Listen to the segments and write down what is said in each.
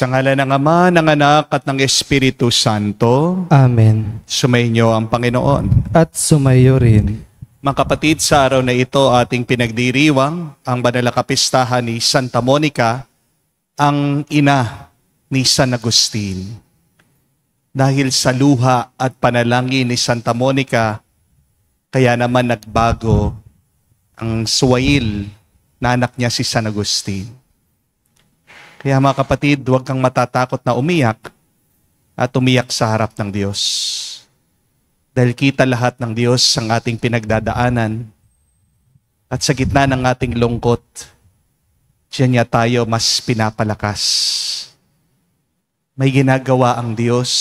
Sa ngalan ng Ama, ng Anak, at ng Espiritu Santo. Amen. Sumainyo ang Panginoon. At sumayo rin. Mga kapatid, sa araw na ito ating pinagdiriwang ang banal na kapistahan ni Santa Monica, ang ina ni San Agustin. Dahil sa luha at panalangin ni Santa Monica, kaya naman nagbago ang suwail na anak niya si San Agustin. Kaya mga kapatid, huwag kang matatakot na umiyak at umiyak sa harap ng Diyos. Dahil kita lahat ng Diyos ang ating pinagdadaanan at sa gitna ng ating lungkot, diyan niya tayo mas pinapalakas. May ginagawa ang Diyos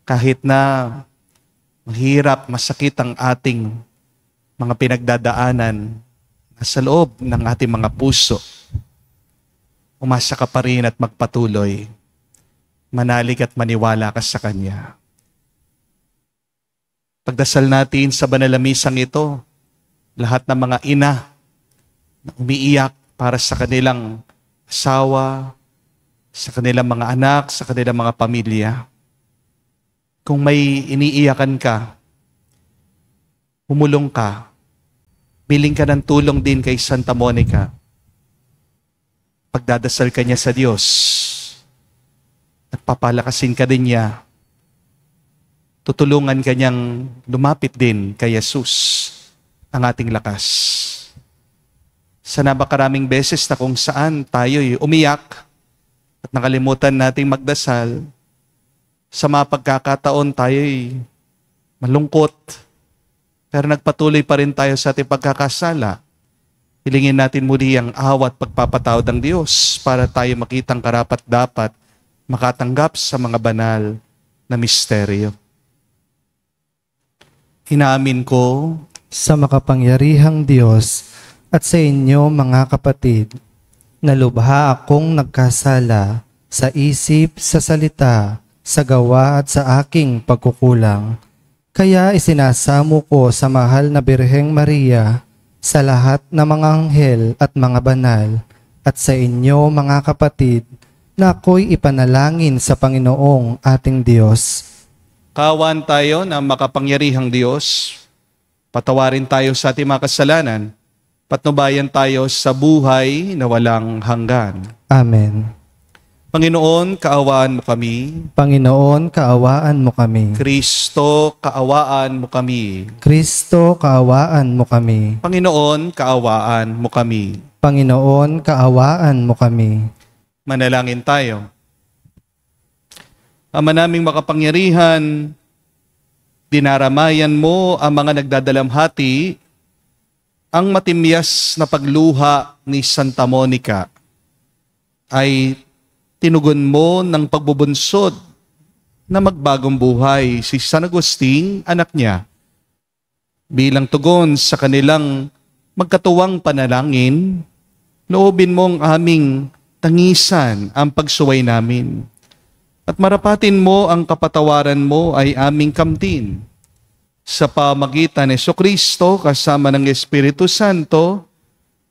kahit na mahirap, masakit ang ating mga pinagdadaanan nasa loob ng ating mga puso. Umasa ka pa rin at magpatuloy. Manalig at maniwala ka sa Kanya. Pagdasal natin sa banal na misang ito, lahat ng mga ina na umiiyak para sa kanilang asawa, sa kanilang mga anak, sa kanilang mga pamilya. Kung may iniiyakan ka, humulong ka, biling ka ng tulong din kay Santa Monica. Pagdadasal ka niya sa Diyos at papalakasin ka din niya. Tutulungan ka niyang lumapit din kay Jesus, ang ating lakas. Sa napakaraming beses na kung saan tayo'y umiyak at nakalimutan nating magdasal, sa mga pagkakataon tayo'y malungkot, pero nagpatuloy pa rin tayo sa ating pagkakasala. Hilingin natin muli ang awa at pagpapatawad ng Diyos para tayo makitang karapat-dapat makatanggap sa mga banal na misteryo. Inaamin ko Sa makapangyarihang Diyos at sa inyo mga kapatid, na lubha akong nagkasala sa isip, sa salita, sa gawa at sa aking pagkukulang. Kaya isinasamo ko sa mahal na Birheng Maria, sa lahat ng mga anghel at mga banal, at sa inyo mga kapatid, na ako'y ipanalangin sa Panginoong ating Diyos. kawan tayo ng makapangyarihang Diyos. Patawarin tayo sa ating mga kasalanan. Patnubayan tayo sa buhay na walang hanggan. Amen. Panginoon, kaawaan mo kami. Panginoon, kaawaan mo kami. Kristo, kaawaan mo kami. Kristo, kaawaan mo kami. Panginoon, kaawaan mo kami. Panginoon, kaawaan mo kami. Manalangin tayo. Ama naming makapangyarihan, dinaramayan mo ang mga nagdadalamhati ang matimyas na pagluha ni Santa Monica ay tinugon mo ng pagbubunsod na magbagong buhay si San Agustin, anak niya. Bilang tugon sa kanilang magkatuwang panalangin, loobin mong aming tangisan ang pagsuway namin. At marapatin mo ang kapatawaran mo ay aming kamtin. Sa pamagitan ni Jesucristo kasama ng Espiritu Santo,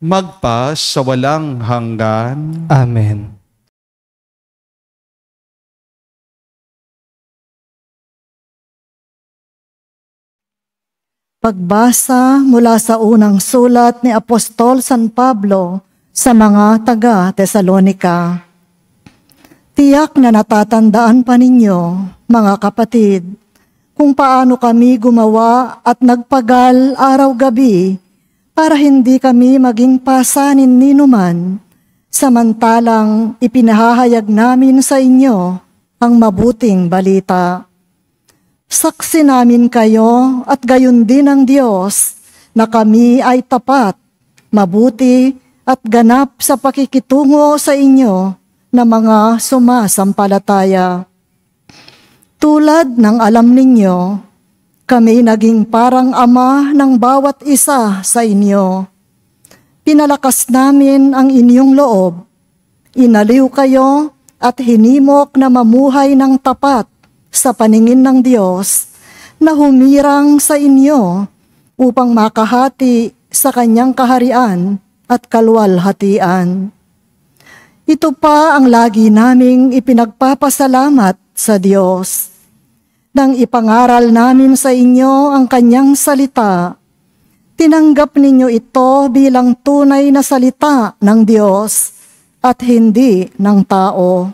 magpa sa walang hanggan. Amen. Pagbasa mula sa unang sulat ni Apostol San Pablo sa mga taga-Tesalonika. Tiyak na natatandaan pa ninyo, mga kapatid, kung paano kami gumawa at nagpagal araw-gabi para hindi kami maging pasanin ninuman, samantalang ipinahahayag namin sa inyo ang mabuting balita. Saksi namin kayo at gayon din ang Diyos na kami ay tapat, mabuti at ganap sa pakikitungo sa inyo na mga sumasampalataya. Tulad ng alam ninyo, kami naging parang ama ng bawat isa sa inyo. Pinalakas namin ang inyong loob, inaliw kayo at hinimok na mamuhay ng tapat sa paningin ng Diyos na humirang sa inyo upang makahati sa kanyang kaharian at kalwalhatian. Ito pa ang lagi naming ipinagpapasalamat sa Diyos. Nang ipangaral namin sa inyo ang kanyang salita, tinanggap ninyo ito bilang tunay na salita ng Diyos at hindi ng tao.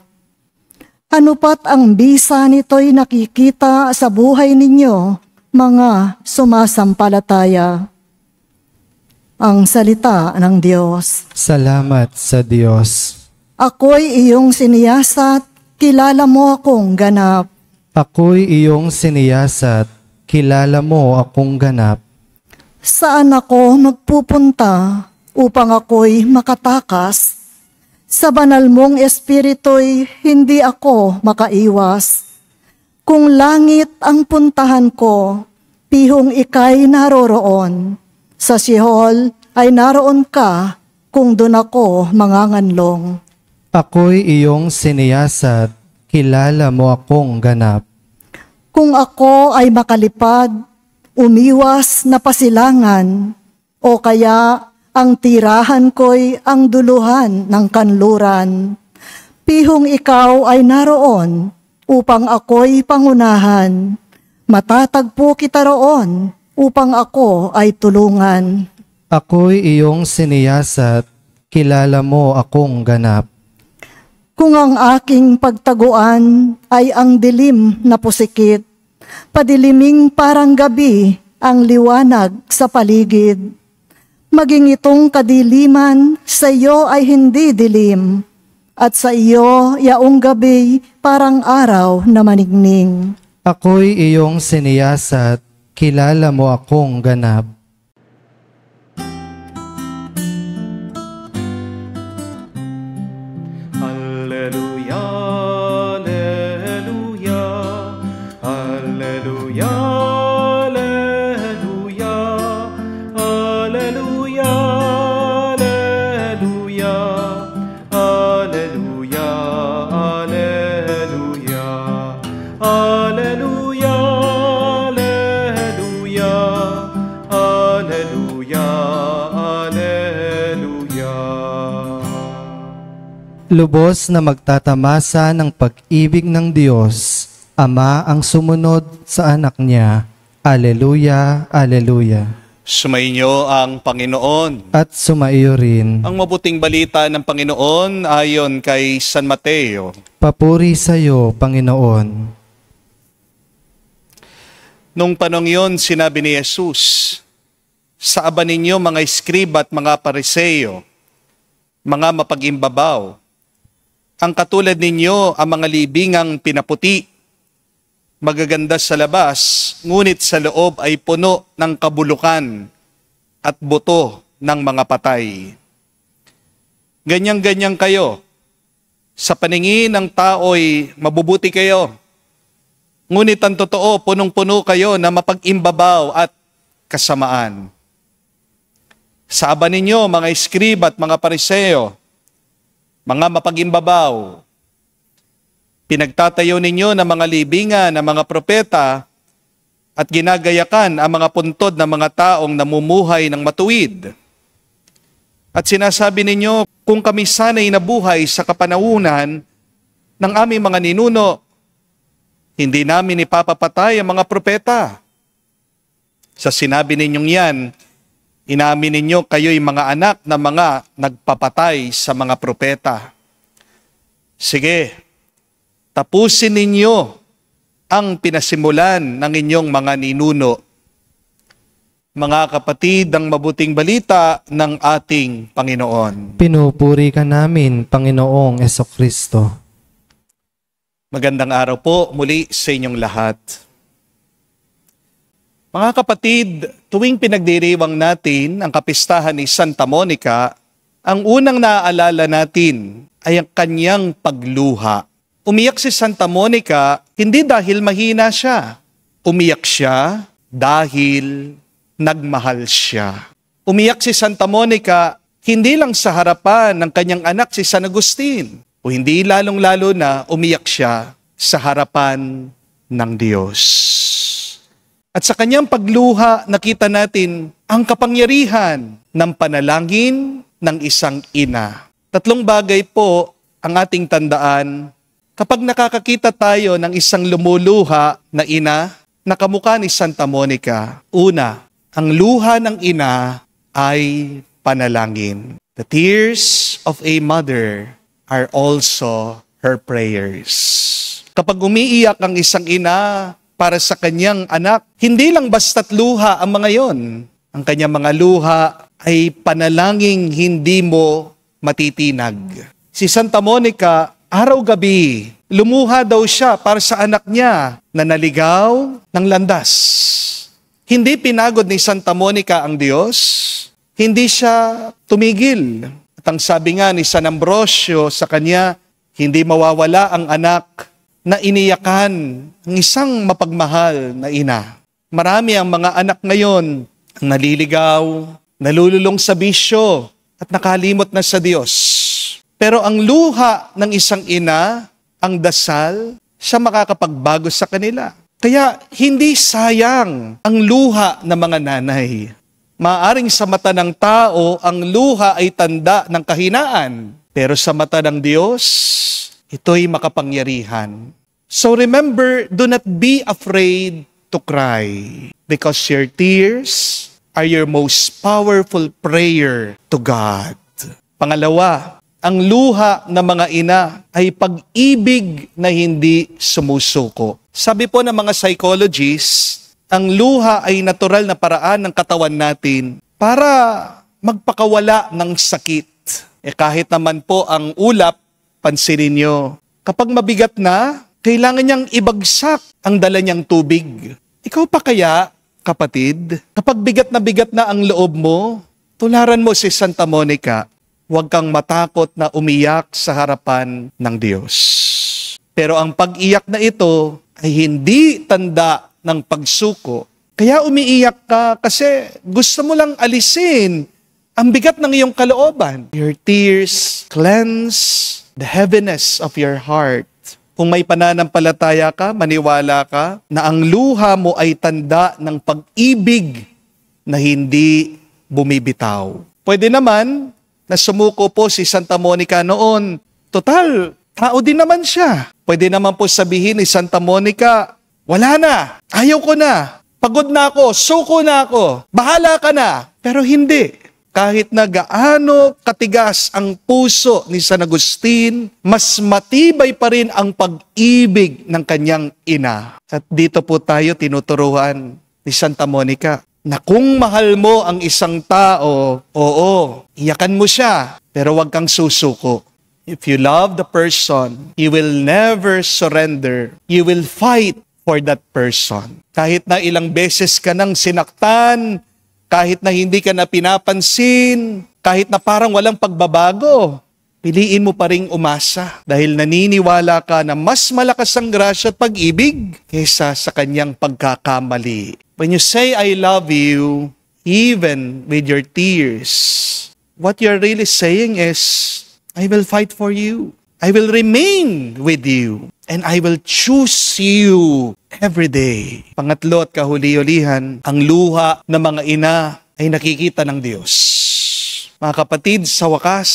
Ano pat ang bisa nito'y nakikita sa buhay ninyo, mga sumasampalataya. Ang salita ng Diyos. Salamat sa Diyos. Ako'y iyong siniyasat, kilala mo akong ganap. Ako'y iyong siniyasat, kilala mo akong ganap. Saan ako magpupunta upang ako'y makatakas? Sa banal mong espiritu'y hindi ako makaiwas. Kung langit ang puntahan ko, pihong ika'y naroroon. Sa Sihol ay naroon ka kung doon ako manganganlong. Ako'y iyong siniyasat, kilala mo akong ganap. Kung ako ay makalipad, umiwas na pasilangan, o kaya ang tirahan ko'y ang duluhan ng kanluran, pihong ikaw ay naroon upang ako'y pangunahan. Matatagpo kita roon upang ako ay tulungan. Ako'y iyong siniyasat, kilala mo akong ganap. Kung ang aking pagtaguan ay ang dilim na pusikit, padiliming parang gabi ang liwanag sa paligid. Maging itong kadiliman sa iyo ay hindi dilim, at sa iyo yaong gabi parang araw na manigning. Ako'y iyong siniyasat, kilala mo akong ganap. Alleluia, alleluia, alleluia, alleluia, alleluia, alleluia, alleluia, alleluia, alleluia, alleluia, alleluia, alleluia. Lubos na magtatamasa ng pag-ibig ng Diyos, Ama ang sumunod sa anak niya. Aleluya, aleluya. Sumainyo ang Panginoon. At sumaiyo rin. Ang mabuting balita ng Panginoon ayon kay San Mateo. Papuri sa iyo, Panginoon. Nung panong yon, sinabi ni Jesus, "Saaban ninyo mga iskriba at mga pariseyo, mga mapag-imbabaw, ang katulad ninyo ang mga libingang pinaputi, magaganda sa labas, ngunit sa loob ay puno ng kabulukan at buto ng mga patay. Ganyan-ganyan kayo. Sa paningin ng tao'y mabubuti kayo, ngunit ang totoo, punong-puno kayo na mapag-imbabaw at kasamaan. Saaban ninyo mga iskriba at mga pariseo, mga mapag-imbabaw, pinagtatayo ninyo ng mga libingan ng mga propeta at ginagayakan ang mga puntod ng mga taong namumuhay ng matuwid. At sinasabi ninyo, kung kami sana'y nabuhay sa kapanahunan ng aming mga ninuno, hindi namin ipapapatay ang mga propeta. Sa sinabi ninyong yan, inamin ninyo kayo'y mga anak na mga nagpapatay sa mga propeta. Sige, tapusin ninyo ang pinasimulan ng inyong mga ninuno. Mga kapatid, ang mabuting balita ng ating Panginoon. Pinupuri ka namin, Panginoong Jesucristo. Magandang araw po muli sa inyong lahat. Mga kapatid, tuwing pinagdiriwang natin ang kapistahan ni Santa Monica, ang unang naaalala natin ay ang kanyang pagluha. Umiyak si Santa Monica hindi dahil mahina siya. Umiyak siya dahil nagmahal siya. Umiyak si Santa Monica hindi lang sa harapan ng kanyang anak si San Agustin, o hindi lalong-lalo na umiyak siya sa harapan ng Diyos. At sa kanyang pagluha, nakita natin ang kapangyarihan ng panalangin ng isang ina. Tatlong bagay po ang ating tandaan, kapag nakakakita tayo ng isang lumuluha na ina na kamukha ni Santa Monica, una, ang luha ng ina ay panalangin. The tears of a mother are also her prayers. Kapag umiiyak ang isang ina para sa kanyang anak, hindi lang basta't luha ang mga yon. Ang kanyang mga luha ay panalangin hindi mo matitinag. Si Santa Monica, araw-gabi, lumuha daw siya para sa anak niya na naligaw ng landas. Hindi pinagod ni Santa Monica ang Diyos, hindi siya tumigil. At ang sabi nga ni San Ambrosio sa kanya, hindi mawawala ang anak na iniyakan ng isang mapagmahal na ina. Marami ang mga anak ngayon ang naliligaw, nalululong sa bisyo at nakalimot na sa Diyos. Pero ang luha ng isang ina, ang dasal, siya makakapagbago sa kanila. Kaya hindi sayang ang luha ng mga nanay. Maaring sa mata ng tao, ang luha ay tanda ng kahinaan. Pero sa mata ng Diyos, ito'y makapangyarihan. So remember, do not be afraid to cry, because your tears are your most powerful prayer to God. Pangalawa, ang luha ng mga ina ay pag-ibig na hindi sumusuko. Sabi po ng mga psychologists, ang luha ay natural na paraan ng katawan natin para magpakawala ng sakit. Kahit naman po ang ulap, pansinin nyo, kapag mabigat na, kailangan niyang ibagsak ang dala niyang tubig. Ikaw pa kaya, kapatid, kapag bigat na ang loob mo, tularan mo si Santa Monica, huwag kang matakot na umiyak sa harapan ng Diyos. Pero ang pag-iyak na ito ay hindi tanda ng pagsuko. Kaya umiiyak ka kasi gusto mo lang alisin ang bigat ng iyong kalooban. Your tears cleanse the heaviness of your heart. Kung may pananampalataya ka, maniwala ka na ang luha mo ay tanda ng pag-ibig na hindi bumibitaw. Pwede naman na sumuko po si Santa Monica noon. Total, tao din naman siya. Pwede naman po sabihin ni Santa Monica, wala na, ayaw ko na, pagod na ako, suko na ako, bahala ka na. Pero hindi. Kahit na gaano katigas ang puso ni San Agustin, mas matibay pa rin ang pag-ibig ng kanyang ina. At dito po tayo tinuturuan ni Santa Monica na kung mahal mo ang isang tao, oo, iyakan mo siya, pero wag kang susuko. If you love the person, you will never surrender. You will fight for that person. Kahit na ilang beses ka nang sinaktan, kahit na hindi ka na pinapansin, kahit na parang walang pagbabago, piliin mo pa ring umasa dahil naniniwala ka na mas malakas ang grasya at pag-ibig kaysa sa kanyang pagkakamali. When you say, I love you, even with your tears, what you're really saying is, I will fight for you. I will remain with you. And I will choose you every day. Pangatlo at kahuli-hulihan, ang luha ng mga ina ay nakikita ng Diyos. Mga kapatid, sa wakas,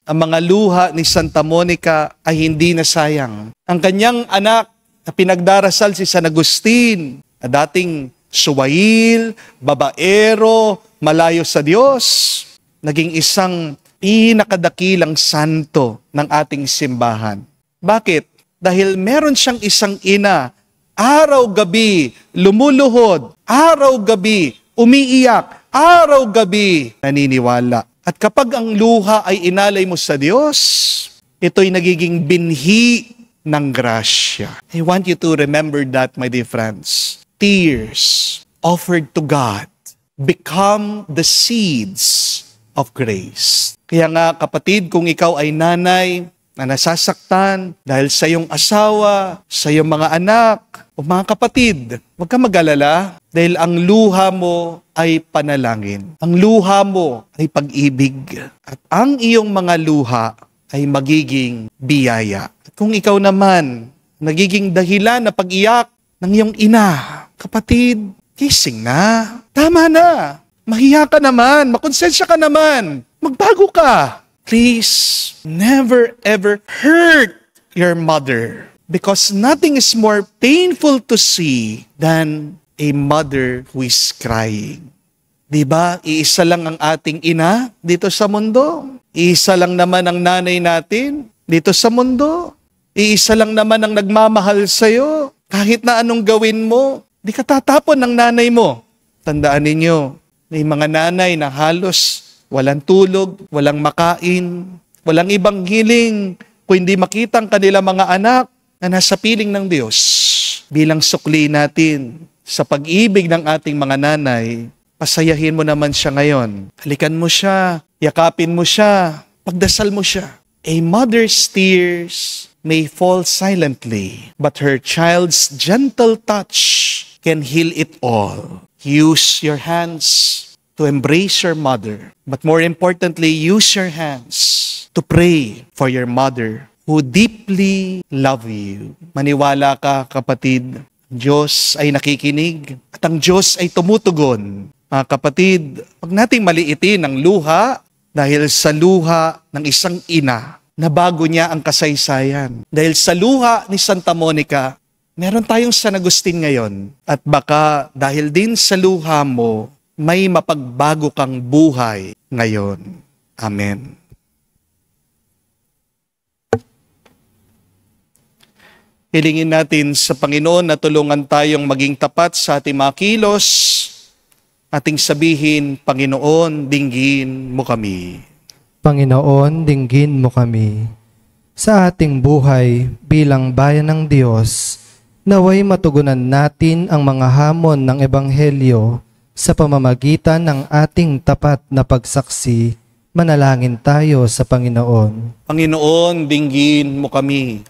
ang mga luha ni Santa Monica ay hindi nasayang. Ang kanyang anak na pinagdarasal si San Agustin, na dating suwail, babaero, malayo sa Diyos, naging isang pinakadakilang santo ng ating simbahan. Bakit? Dahil meron siyang isang ina, araw-gabi lumuluhod, araw-gabi umiiyak, araw-gabi naniniwala. At kapag ang luha ay inalay mo sa Diyos, ito'y nagiging binhi ng grasya. I want you to remember that, my dear friends. Tears offered to God become the seeds of grace. Kaya nga kapatid, kung ikaw ay nanay na nasasaktan dahil sa iyong asawa, sa iyong mga anak, o mga kapatid, huwag ka mag-alala dahil ang luha mo ay panalangin. Ang luha mo ay pag-ibig. At ang iyong mga luha ay magiging biyaya. At kung ikaw naman, nagiging dahilan na pag-iyak ng iyong ina, kapatid, gising na. Tama na. Mahiya ka naman. Makonsensya ka naman. Magbago ka. Please never ever hurt your mother, because nothing is more painful to see than a mother who is crying. Diba? Iisa lang ang ating ina dito sa mundo. Iisa lang naman ang nanay natin dito sa mundo. Iisa lang naman ang nagmamahal sa'yo. Kahit na anong gawin mo, di ka tatapon ng nanay mo. Tandaan ninyo, may mga nanay na halos walang tulog, walang makain, walang ibang hiling kung hindi makita ang kanilang mga anak na nasa piling ng Diyos. Bilang sukli natin sa pag-ibig ng ating mga nanay, pasayahin mo naman siya ngayon. Halikan mo siya, yakapin mo siya, pagdasal mo siya. A mother's tears may fall silently, but her child's gentle touch can heal it all. Use your hands to embrace your mother, but more importantly, use your hands to pray for your mother who deeply love you. Maniwala ka, kapatid, Diyos ay nakikinig at ang Diyos ay tumutugon. Mga kapatid, huwag nating maliitin ang luha dahil sa luha ng isang ina na bago niya ang kasaysayan. Dahil sa luha ni Santa Monica, meron tayong San Agustin ngayon. At baka dahil din sa luha mo, may mapagbago kang buhay ngayon. Amen. Hilingin natin sa Panginoon na tulungan tayong maging tapat sa ating mga kilos. Ating sabihin, Panginoon, dinggin mo kami. Panginoon, dinggin mo kami. Sa ating buhay bilang bayan ng Diyos, naway matugunan natin ang mga hamon ng Ebanghelyo sa pamamagitan ng ating tapat na pagsaksi. Manalangin tayo sa Panginoon. Panginoon, dinggin mo kami.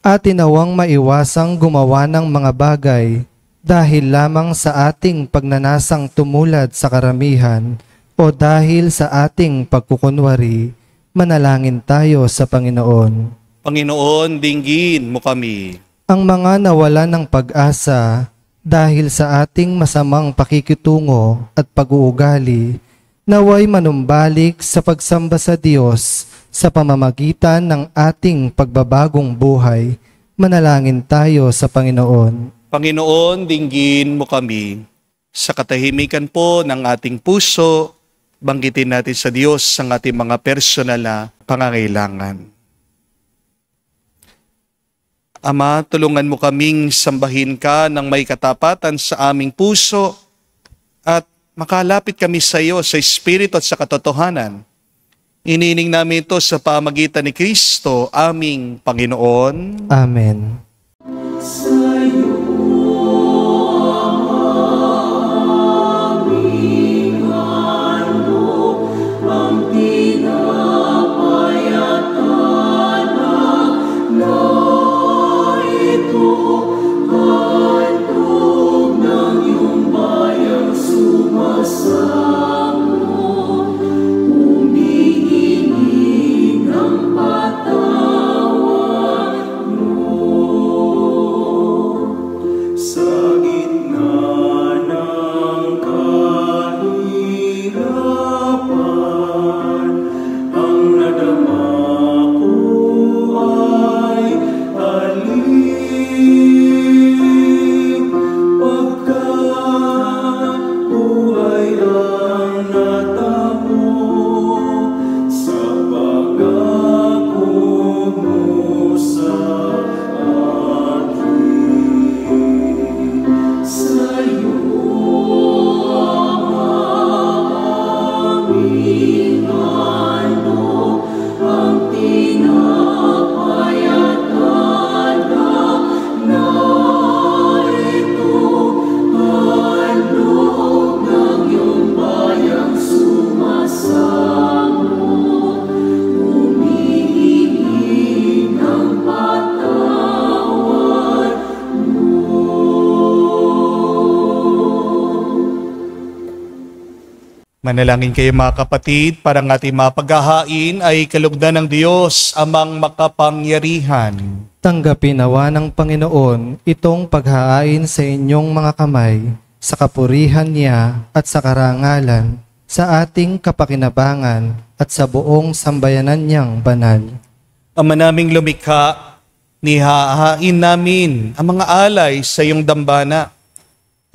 At tinawang maiwasang gumawa ng mga bagay dahil lamang sa ating pagnanasang tumulad sa karamihan o dahil sa ating pagkukunwari, manalangin tayo sa Panginoon. Panginoon, dinggin mo kami. Ang mga nawalan ng pag-asa dahil sa ating masamang pakikitungo at pag-uugali, naway manumbalik sa pagsamba sa Diyos sa pamamagitan ng ating pagbabagong buhay. Manalangin tayo sa Panginoon. Panginoon, dinggin mo kami. Sa katahimikan po ng ating puso, banggitin natin sa Diyos ang ating mga personal na pangangailangan. Ama, tulungan mo kaming sambahin ka ng may katapatan sa aming puso at makalapit kami sa iyo sa Espiritu at sa katotohanan. Inining namin ito sa pamagitan ni Kristo, aming Panginoon. Amen. Manalangin kayo mga kapatid, para ang ating mapaghahain ay kalugdan ng Diyos, amang makapangyarihan. Tanggapin nawa ng Panginoon itong paghahain sa inyong mga kamay, sa kapurihan niya at sa karangalan, sa ating kapakinabangan at sa buong sambayanan niyang banal. Ama naming lumikha, nihahain namin ang mga alay sa iyong dambana.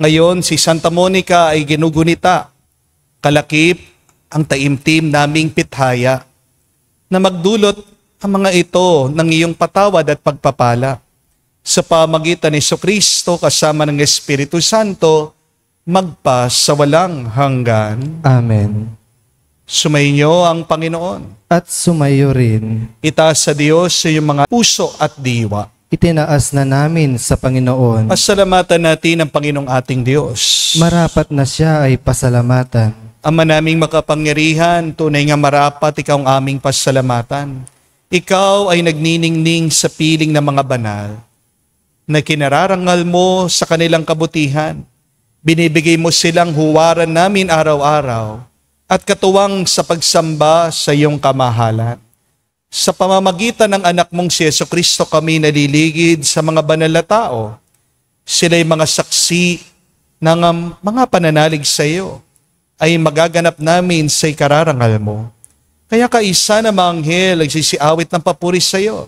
Ngayon, si Santa Monica ay ginugunita, kalakip ang taimtim naming pithaya, na magdulot ang mga ito ng iyong patawad at pagpapala. Sa pamagitan ni Jesucristo kasama ng Espiritu Santo, magpa sa walang hanggan. Amen. Sumainyo ang Panginoon. At sumayo rin. Itaas sa Diyos sa iyong mga puso at diwa. Itinaas na namin sa Panginoon. Pasalamatan natin ang Panginoong ating Diyos. Marapat na siya ay pasalamatan. Ama naming makapangyarihan, tunay nga marapat ikaw ang aming pasalamatan. Ikaw ay nagniningning sa piling ng mga banal, na kinararangal mo sa kanilang kabutihan. Binibigay mo silang huwaran namin araw-araw at katuwang sa pagsamba sa iyong kamahalan. Sa pamamagitan ng anak mong si Jesucristo kami naliligid sa mga banal na tao. Sila'y mga saksi ng mga pananalig sa iyo ay magaganap namin sa ikararangal mo. Kaya kaisa na mga anghel ay sisiawit ng papuri sa iyo.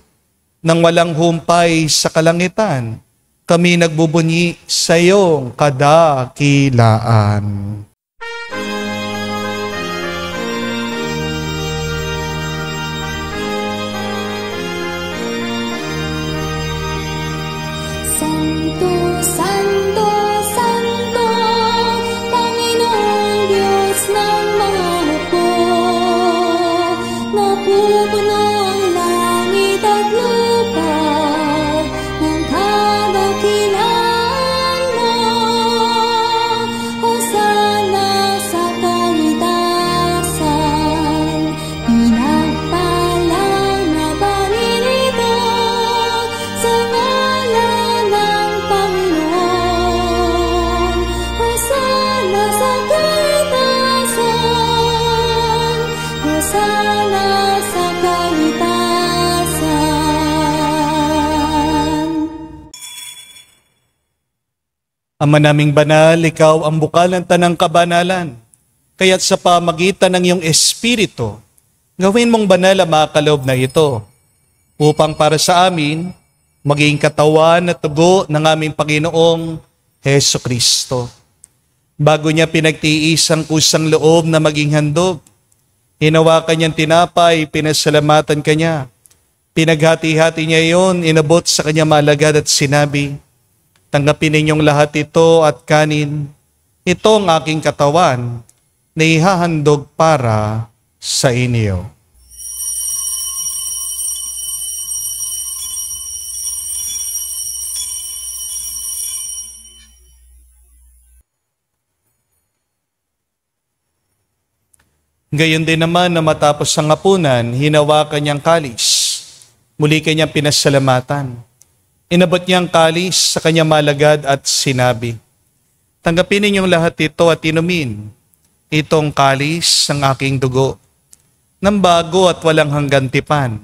Nang walang humpay sa kalangitan, kami nagbubunyi sa iyong kadakilaan. Santo, Santo, Santo, Panginoong Diyos ng mga hukbo. Napupuno ang langit at lupa ng kadakilaan mo. Hosana sa kaitasan, pinagpalang na paririto sa ngalan ng Panginoon. Hosana sa kaitasan, Hosana sa kaitasan. Ama naming banal, ikaw ang bukal ng tanang kabanalan. Kaya't sa pamagitan ng iyong Espiritu, gawin mong banal ang mga kaloob na ito, upang para sa amin, maging katawan at tugo ng aming Panginoong Heso Kristo. Bago niya pinagtiis ang kusang loob na maging handog, hinawakan niyang tinapay, pinasalamatan kanya. Pinaghati-hati niya iyon, inabot sa kanya malagad at sinabi, tanggapin ninyong lahat ito at kanin. Ito ang aking katawan na ihahandog para sa inyo. Gayon din naman na matapos ang hapunan, hinawakan niyang kalis. Muli kanyang pinasalamatan. Inabot niyang kalis sa kanyang malagad at sinabi, tanggapin ninyong lahat ito at inumin. Itong kalis ng aking dugo, ng bago at walang hanggan tipan.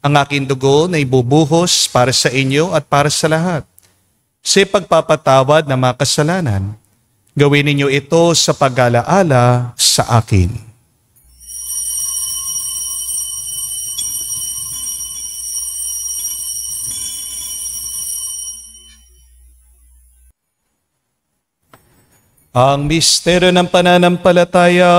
Ang aking dugo na ibubuhos para sa inyo at para sa lahat. Sa pagpapatawad ng mga kasalanan, gawin ninyo ito sa pag-alaala sa akin. Ang misteryo ng pananampalataya.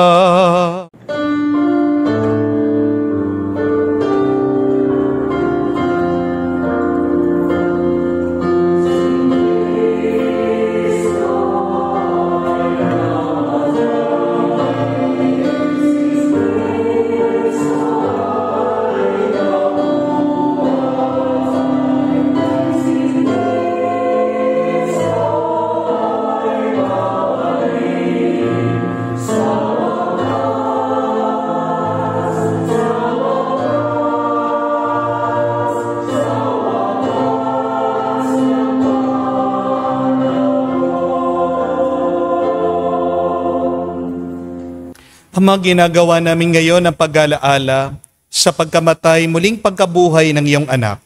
Ama, ginagawa namin ngayon ang pag-alaala sa pagkamatay muling pagkabuhay ng iyong anak.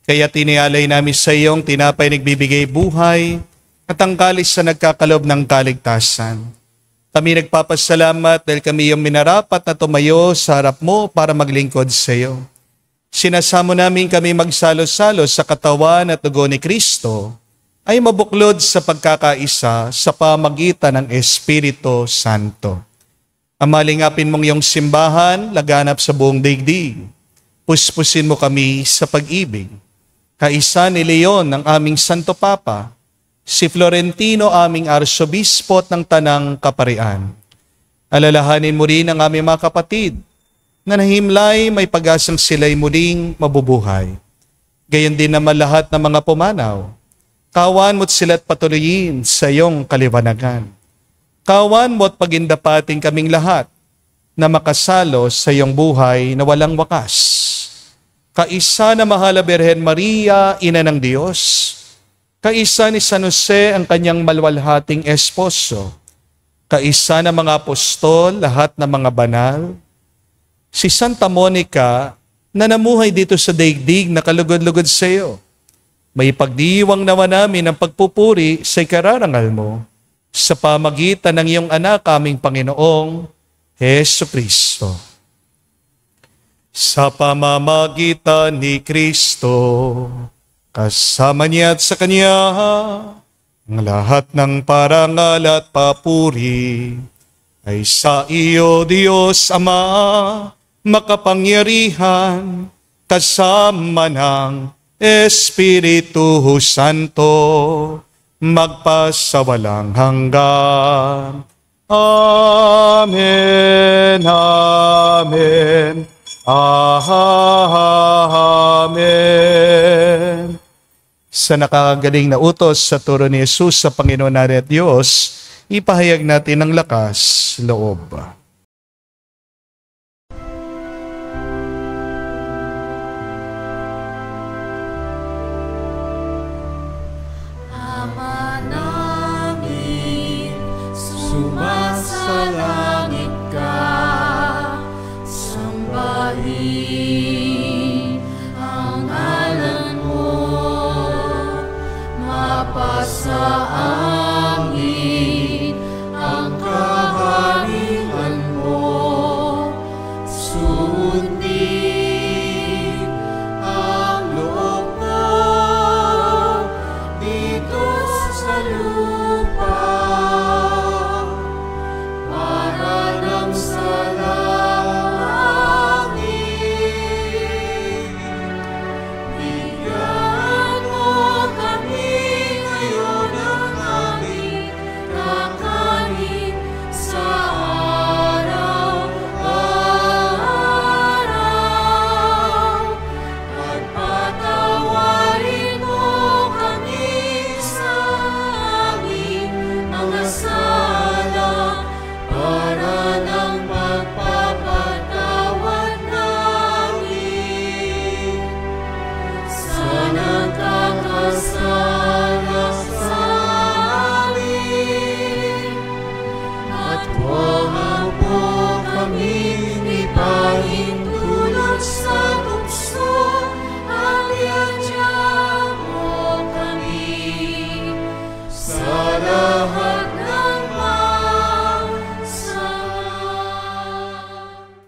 Kaya tinialay namin sa iyong tinapay nagbibigay buhay at ang kalis sa nagkakalob ng kaligtasan. Kami nagpapasalamat dahil kami yung minarapat na tumayo sa harap mo para maglingkod sa iyo. Sinasamo namin kami magsalo-salo sa katawan at dugo ni Kristo ay mabuklod sa pagkakaisa sa pamagitan ng Espiritu Santo. Amalingapin mong iyong simbahan, laganap sa buong daigdig. Puspusin mo kami sa pag-ibig. Kaisa ni Leon ng aming Santo Papa, si Florentino aming Arsobispo ng Tanang Kaparian. Alalahanin mo rin ang aming mga kapatid na nahimlay may pag-asang sila'y muling mabubuhay. Gayon din naman lahat ng mga pumanaw. Kawan mo't sila't patuloyin sa iyong kaliwanagan. Kawan mo't pagindapating kaming lahat na makasalo sa iyong buhay na walang wakas. Kaisa na mahal na Birhen Maria, Ina ng Diyos. Kaisa ni San Jose ang kanyang malwalhating esposo. Kaisa na mga apostol, lahat ng mga banal. Si Santa Monica na namuhay dito sa daigdig na kalugod-lugod sa iyo. May pagdiwang naman namin ang pagpupuri sa ikararangal mo sa pamagitan ng iyong anak aming Panginoong Hesu Kristo. Sa pamamagitan ni Kristo, kasama niya at sa Kanya, ang lahat ng parangal at papuri ay sa iyo, Diyos Ama, makapangyarihan, kasama ng Espiritu Santo, magpasawalang hanggan. Amen, amen, amen. Sa nakakagaling na utos sa turo ni Jesus sa Panginoon natin at Diyos, ipahayag natin ang lakas loob. Ama namin, sumasalangit ka, sambahin ang ngalan mo, mapasa amin ang kaharian mo, sundin ang loob mo dito sa lupa, para nang sa langit. Bigyan mo kami ngayon ng aming kakanin sa araw-araw, at patawarin mo kami sa aming mga sala, para nang magpapatawad namin sa nagkakasala sa amin. At huwag mo kaming ipahintulot sa tukso, at iadya mo kami sa lahat ng masama.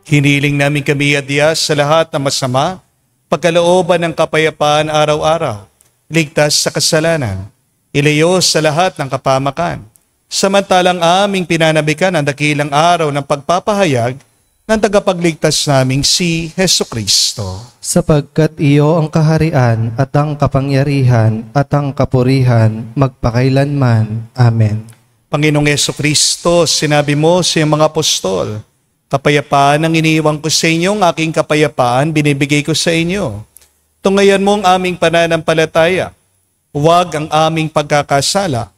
Hiniling namin kami adya sa lahat ng masama, pagkalooban ng kapayapaan araw-araw, ligtas sa kasalanan, ilayo sa lahat ng kapamakan. Samantalang aming pinanabikan ang dakilang araw ng pagpapahayag ng tagapagligtas naming si Hesu Kristo. Sapagkat iyo ang kaharian at ang kapangyarihan at ang kapurihan magpakailanman. Amen. Panginoong Hesu Kristo, sinabi mo sa iyong mga apostol, kapayapaan ang iniiwan ko sa inyo, ang aking kapayapaan binibigay ko sa inyo. Tungayan mo ang aming pananampalataya, huwag ang aming pagkakasala.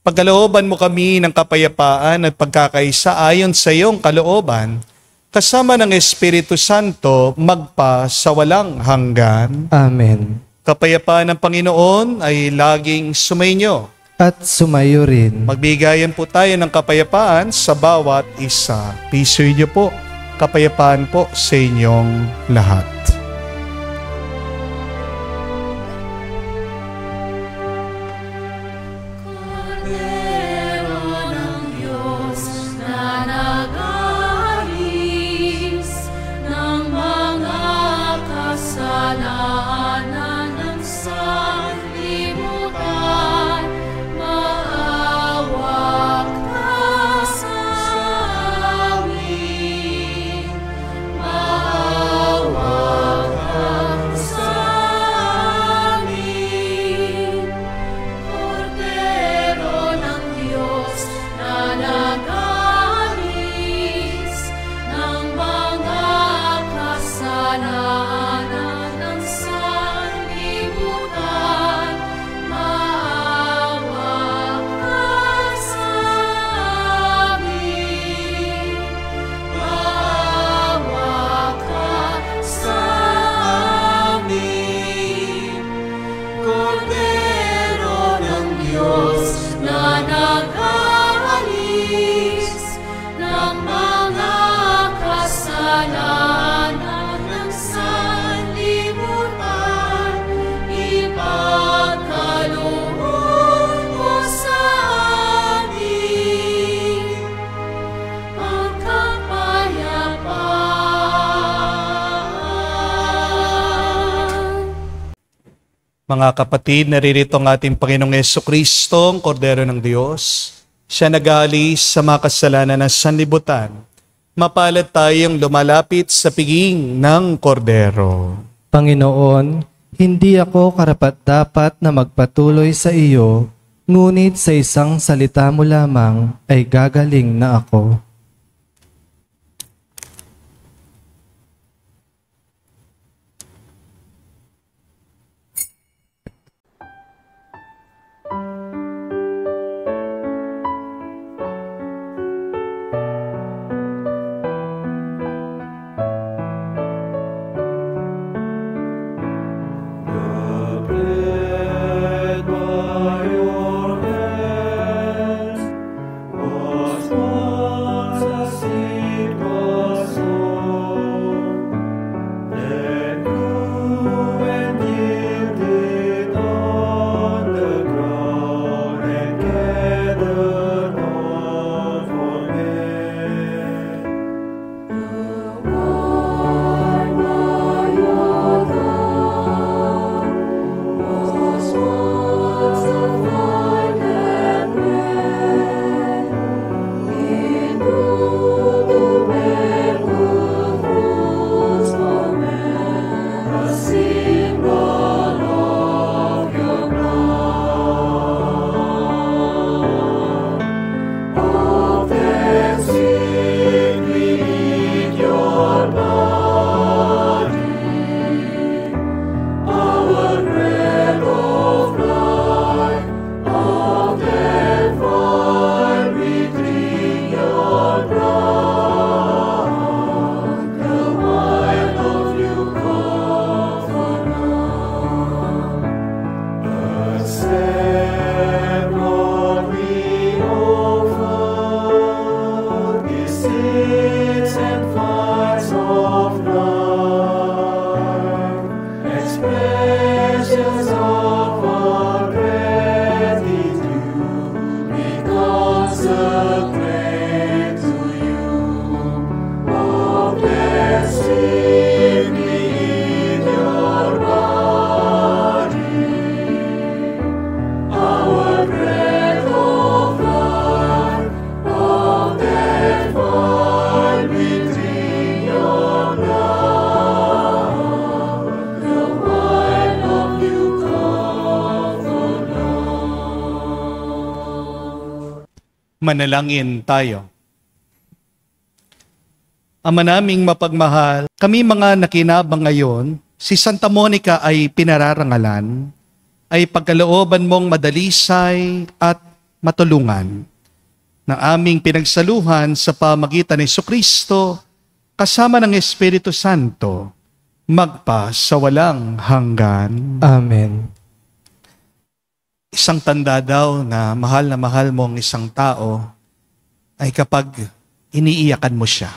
Pagkalooban mo kami ng kapayapaan at pagkakaisa ayon sa iyong kalooban, kasama ng Espiritu Santo magpa sa walang hanggan. Amen. Kapayapaan ng Panginoon ay laging sumainyo. At sumayo rin. Magbigayan po tayo ng kapayapaan sa bawat isa. Pisoy niyo po, kapayapaan po sa inyong lahat. Kordero ng Diyos na Mga kapatid, naririto ang ating Panginoong Jesucristo, ang Kordero ng Diyos. Siya nag-aalis sa mga kasalanan ng sanlibutan. Mapalad tayong lumalapit sa piging ng Kordero. Panginoon, hindi ako karapat-dapat na magpatuloy sa iyo, ngunit sa isang salita mo lamang ay gagaling na ako. Manalangin tayo. Ama naming mapagmahal, kami mga nakinabang ngayon, si Santa Monica ay pinararangalan, ay pagkalooban mong madalisay at matulungan ng aming pinagsaluhan sa pamagitan ni Jesucristo kasama ng Espiritu Santo, magpa sa walang hanggan. Amen. Isang tanda daw na mahal mong isang tao ay kapag iniiyakan mo siya.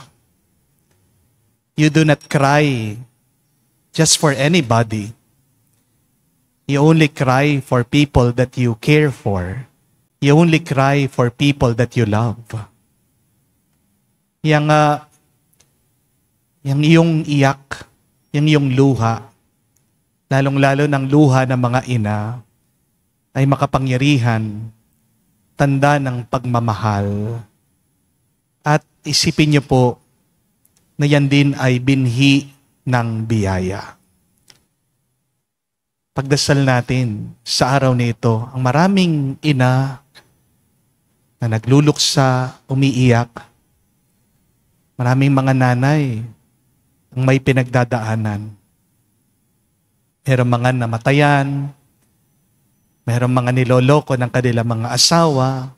You do not cry just for anybody. You only cry for people that you care for. You only cry for people that you love. Yang iyong iyak, yung iyong luha, lalong-lalo ng luha ng mga ina, ay makapangyarihan, tanda ng pagmamahal. At isipin niyo po na yan din ay binhi ng biyaya. Pagdasal natin sa araw nito, ang maraming ina na nagluluksa, umiiyak, maraming mga nanay ang may pinagdadaanan. Merong mga namatayan, merong mga niloloko ng kanilang mga asawa,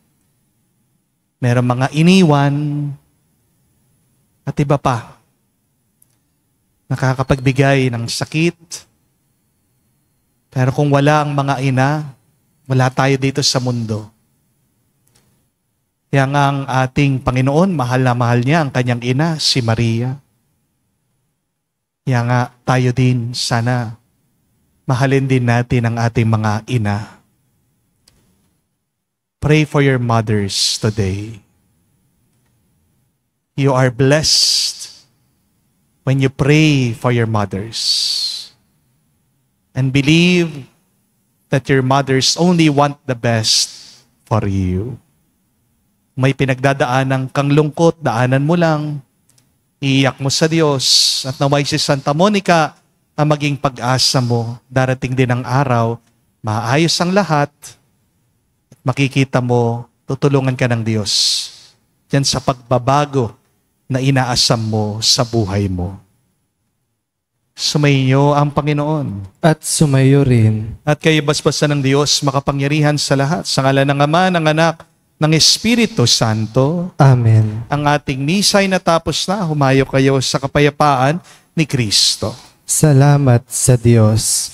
merong mga iniwan, at iba pa. Nakakapagbigay ng sakit. Pero kung wala ang mga ina, wala tayo dito sa mundo. Kaya nga ang ating Panginoon, mahal na mahal niya ang kanyang ina, si Maria. Kaya nga tayo din, sana mahalin din natin ang ating mga ina. Pray for your mothers today. You are blessed when you pray for your mothers. And believe that your mothers only want the best for you. May pinagdadaanan kang lungkot, daanan mo lang. Iiyak mo sa Diyos at naway si Santa Monica ang maging pag-asa mo. Darating din ang araw, maayos ang lahat. At makikita mo, tutulungan ka ng Diyos. Yan sa pagbabago na inaasam mo sa buhay mo. Sumainyo ang Panginoon. At sumayo rin. At kayo basbasan ng Diyos, makapangyarihan sa lahat. Sa ngalan ng Ama, ng Anak, ng Espiritu Santo. Amen. Ang ating misa ay natapos na. Humayo kayo sa kapayapaan ni Kristo. Salamat sa Diyos.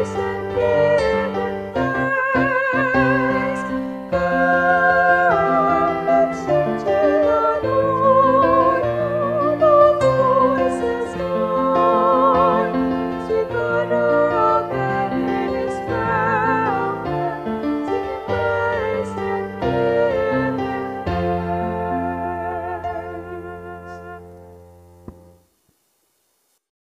Praise and